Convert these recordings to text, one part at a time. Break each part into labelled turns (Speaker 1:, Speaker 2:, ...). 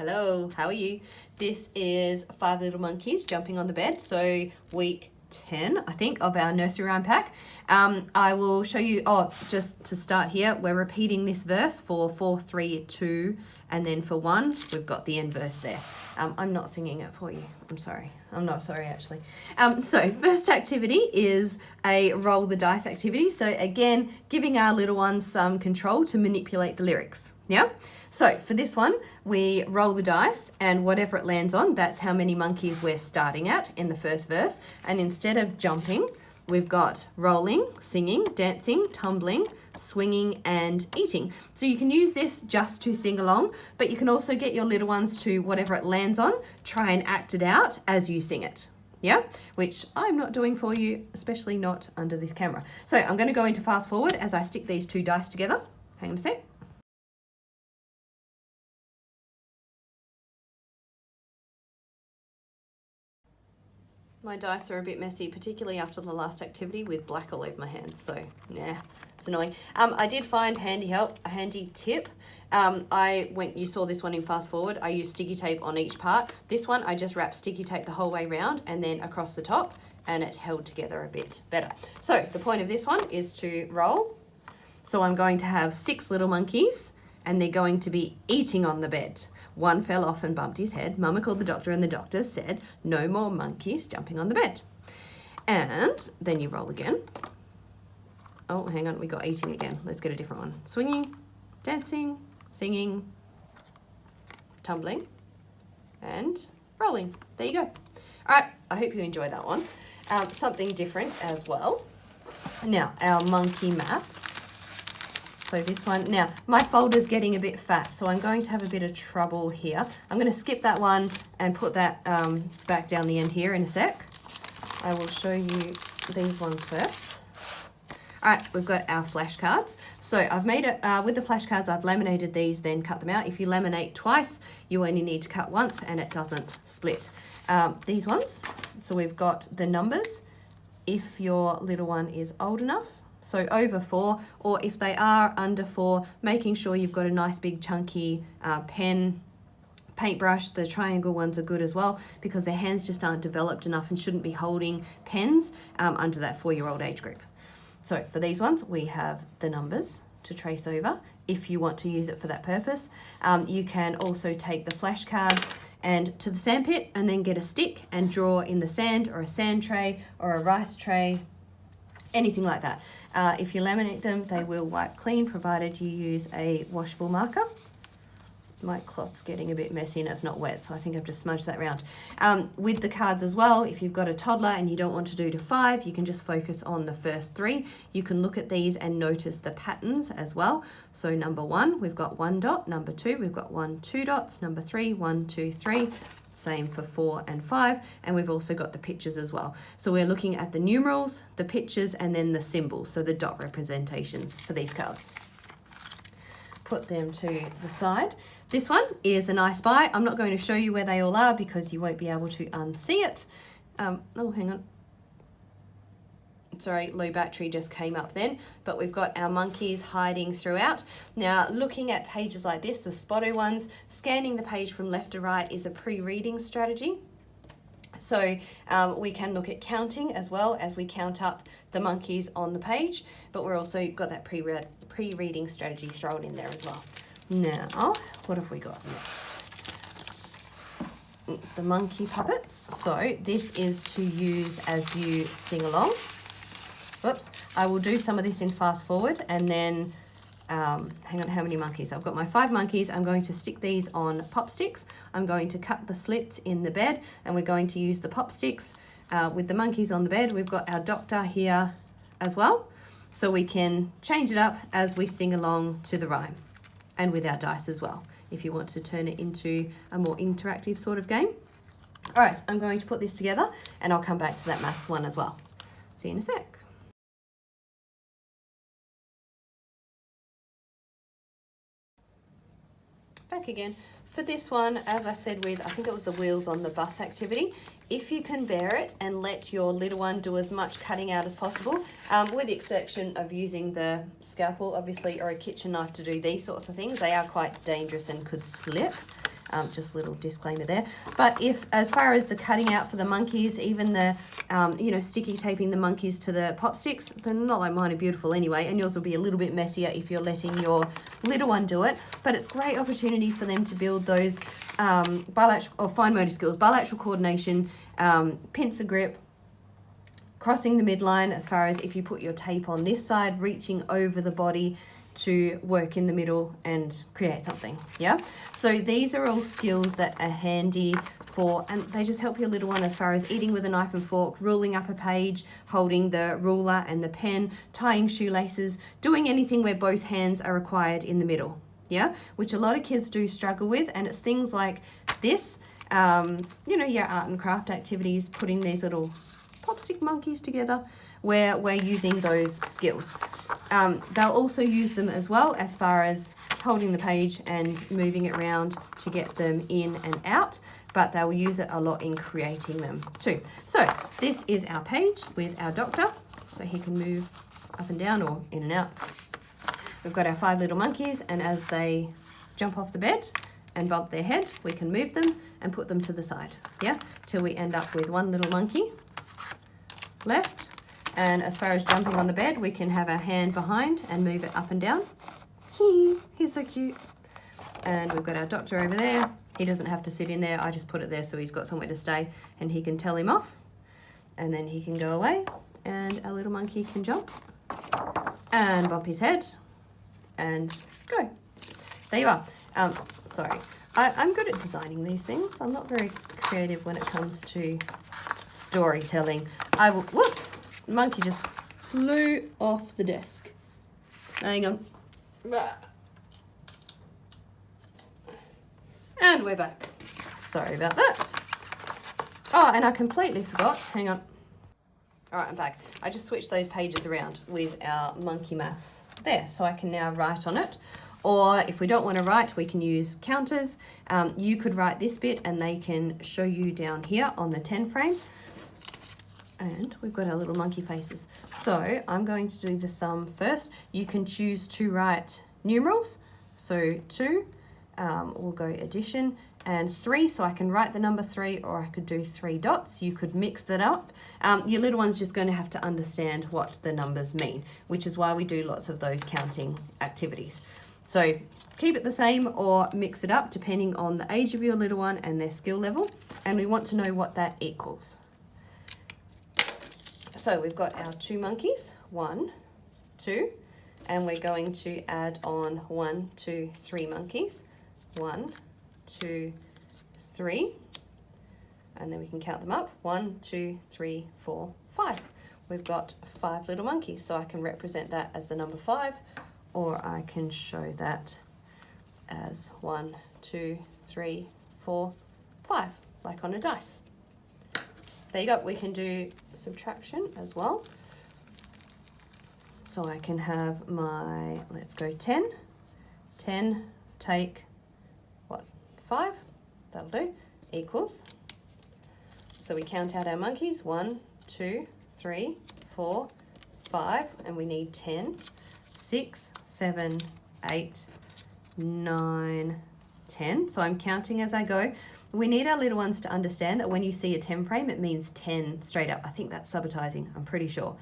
Speaker 1: Hello, how are you? This is 5 Little Monkeys Jumping on the Bed. So week 10, I think, of our nursery rhyme pack. I will show you, just to start here, we're repeating this verse for 4, 3, 2, and then for 1, we've got the end verse there. I'm not singing it for you. I'm sorry. I'm not sorry, actually. So first activity is a roll the dice activity. So again, giving our little ones some control to manipulate the lyrics. Yeah? So for this one, we roll the dice and whatever it lands on, that's how many monkeys we're starting at in the first verse. And instead of jumping, we've got rolling, singing, dancing, tumbling, swinging, and eating. So you can use this just to sing along, but you can also get your little ones to whatever it lands on, try and act it out as you sing it. Yeah, which I'm not doing for you, especially not under this camera. So I'm going to go into fast forward as I stick these two dice together. Hang on a sec. My dice are a bit messy, particularly after the last activity with black all over my hands. So, yeah, it's annoying. I did find a handy tip. You saw this one in fast forward. I used sticky tape on each part. This one, I just wrapped sticky tape the whole way around and then across the top, and it held together a bit better. So the point of this one is to roll. So I'm going to have 6 little monkeys, and they're going to be eating on the bed. One fell off and bumped his head. Mama called the doctor and the doctor said, no more monkeys jumping on the bed. And then you roll again. Oh, hang on, we got eating again. Let's get a different one. Swinging, dancing, singing, tumbling, and rolling. There you go. All right, I hope you enjoy that one. Something different as well. Now, our monkey maths. So this one, now my folder's getting a bit fat, so I'm going to have a bit of trouble here. I'm going to skip that one and put that back down the end here in a sec. I will show you these ones first. All right, we've got our flashcards. So I've made it, with the flashcards, I've laminated these, then cut them out. If you laminate twice, you only need to cut once and it doesn't split. These ones, so we've got the numbers, if your little one is old enough. So over 4, or if they are under 4, making sure you've got a nice big chunky pen, paintbrush. The triangle ones are good as well because their hands just aren't developed enough and shouldn't be holding pens under that 4-year-old age group. So for these ones, we have the numbers to trace over if you want to use it for that purpose. You can also take the flashcards and to the sandpit and then get a stick and draw in the sand or a sand tray or a rice tray, anything like that. If you laminate them, they will wipe clean, provided you use a washable marker. My cloth's getting a bit messy and it's not wet, so I think I've just smudged that around. With the cards as well, if you've got a toddler and you don't want to do to 5, you can just focus on the first 3. You can look at these and notice the patterns as well. So number 1, we've got 1 dot. Number 2, we've got 1, 2 dots. Number 3, 1, 2, 3. Same for 4 and 5, and we've also got the pictures as well. So we're looking at the numerals, the pictures, and then the symbols, so the dot representations for these cards. Put them to the side. This one is an I Spy. I'm not going to show you where they all are because you won't be able to unsee it. Oh, hang on. Sorry, low battery just came up then, but we've got our monkeys hiding throughout. Now, looking at pages like this, the spotto ones, scanning the page from left to right is a pre-reading strategy. So we can look at counting as well as we count up the monkeys on the page, but we're also got that pre-reading strategy thrown in there as well. Now, what have we got next? The monkey puppets. So this is to use as you sing along. Whoops, I will do some of this in fast forward and then, hang on, how many monkeys? I've got my 5 monkeys. I'm going to stick these on pop sticks. I'm going to cut the slits in the bed and we're going to use the pop sticks. With the monkeys on the bed, we've got our doctor here as well. So we can change it up as we sing along to the rhyme and with our dice as well, if you want to turn it into a more interactive sort of game. All right, I'm going to put this together and I'll come back to that maths one as well. See you in a sec. Back again. For this one, as I said with, I think it was the wheels on the bus activity, if you can bear it and let your little one do as much cutting out as possible, with the exception of using the scalpel, obviously, or a kitchen knife to do these sorts of things, they are quite dangerous and could slip. Just a little disclaimer there. But if, as far as the cutting out for the monkeys, even the, sticky taping the monkeys to the pop sticks, they're not like mine are beautiful anyway, and yours will be a little bit messier if you're letting your little one do it. But it's a great opportunity for them to build those bilateral or fine motor skills, bilateral coordination, pincer grip, crossing the midline, as far as if you put your tape on this side, reaching over the body to work in the middle and create something. Yeah, so these are all skills that are handy for, and they just help your little one as far as eating with a knife and fork, ruling up a page, holding the ruler and the pen, tying shoelaces, doing anything where both hands are required in the middle. Yeah, which a lot of kids do struggle with, and it's things like this, your art and craft activities, putting these little pop stick monkeys together, where we're using those skills. They'll also use them as well as far as holding the page and moving it around to get them in and out, but they'll use it a lot in creating them too. So this is our page with our doctor, so he can move up and down or in and out. We've got our 5 little monkeys, and as they jump off the bed and bump their head, we can move them and put them to the side, yeah, till we end up with 1 little monkey left. And as far as jumping on the bed, we can have our hand behind and move it up and down. He's so cute. And we've got our doctor over there. He doesn't have to sit in there. I just put it there so he's got somewhere to stay, and he can tell him off, and then he can go away, and our little monkey can jump and bump his head and go. There you are. Sorry, I'm good at designing these things. I'm not very creative when it comes to storytelling. Whoops, the monkey just flew off the desk. Hang on. And we're back. Sorry about that. Oh, and I completely forgot. Hang on. All right, I'm back. I just switched those pages around with our monkey maths there, so I can now write on it. Or if we don't want to write, we can use counters. You could write this bit and they can show you down here on the 10 frame. And we've got our little monkey faces. So I'm going to do the sum first. You can choose to write numerals. So 2, we'll go addition, and 3, so I can write the number 3, or I could do 3 dots. You could mix that up. Your little one's just going to have to understand what the numbers mean, which is why we do lots of those counting activities. So keep it the same or mix it up depending on the age of your little one and their skill level, and we want to know what that equals. So we've got our 2 monkeys, 1, 2, and we're going to add on 1, 2, 3 monkeys, 1, 2, 3, and then we can count them up, 1, 2, 3, 4, 5. We've got 5 little monkeys, so I can represent that as the number 5, or I can show that as 1, 2, 3, 4, 5, like on a dice. There you go. We can do subtraction as well. So I can have my, let's go 10. 10, take, 5? That'll do, equals. So we count out our monkeys, 1, 2, 3, 4, 5, and we need 10, 6, 7, 8, 9, 10. So I'm counting as I go. We need our little ones to understand that when you see a 10 frame, it means 10 straight up. I think that's sabotaging, I'm pretty sure.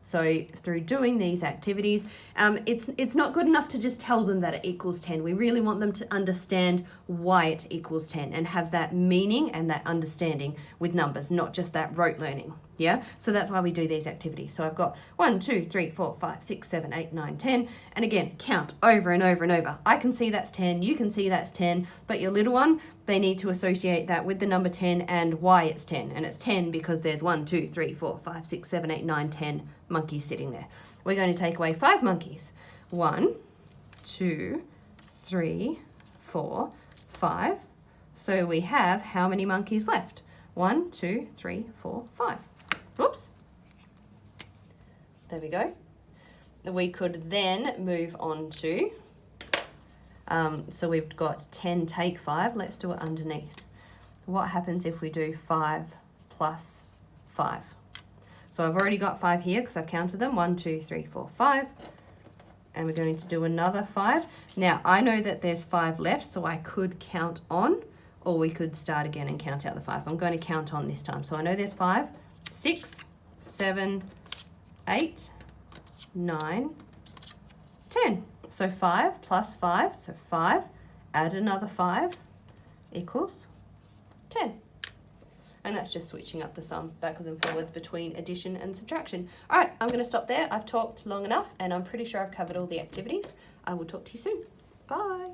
Speaker 1: So through doing these activities, it's not good enough to just tell them that it equals 10. We really want them to understand why it equals 10 and have that meaning and that understanding with numbers, not just that rote learning. Yeah, so that's why we do these activities. So I've got 1, 2, 3, 4, 5, 6, 7, 8, 9, 10. And again, count over and over and over. I can see that's 10, you can see that's 10, but your little one, they need to associate that with the number 10 and why it's 10. And it's 10 because there's 1, 2, 3, 4, 5, 6, 7, 8, 9, 10 monkeys sitting there. We're going to take away 5 monkeys. 1, 2, 3, 4, 5. So we have how many monkeys left? 1, 2, 3, 4, 5. Whoops. There we go. We could then move on to, so we've got 10 take 5. Let's do it underneath. What happens if we do 5 plus 5? So I've already got 5 here because I've counted them. 1, 2, 3, 4, 5. And we're going to do another 5. Now, I know that there's 5 left, so I could count on or we could start again and count out the 5. I'm going to count on this time. So I know there's 5, 6, 7, 8, 9, 10. So 5 plus 5, so 5, add another 5 equals 10. And that's just switching up the sum backwards and forwards between addition and subtraction. All right, I'm going to stop there. I've talked long enough, and I'm pretty sure I've covered all the activities. I will talk to you soon. Bye.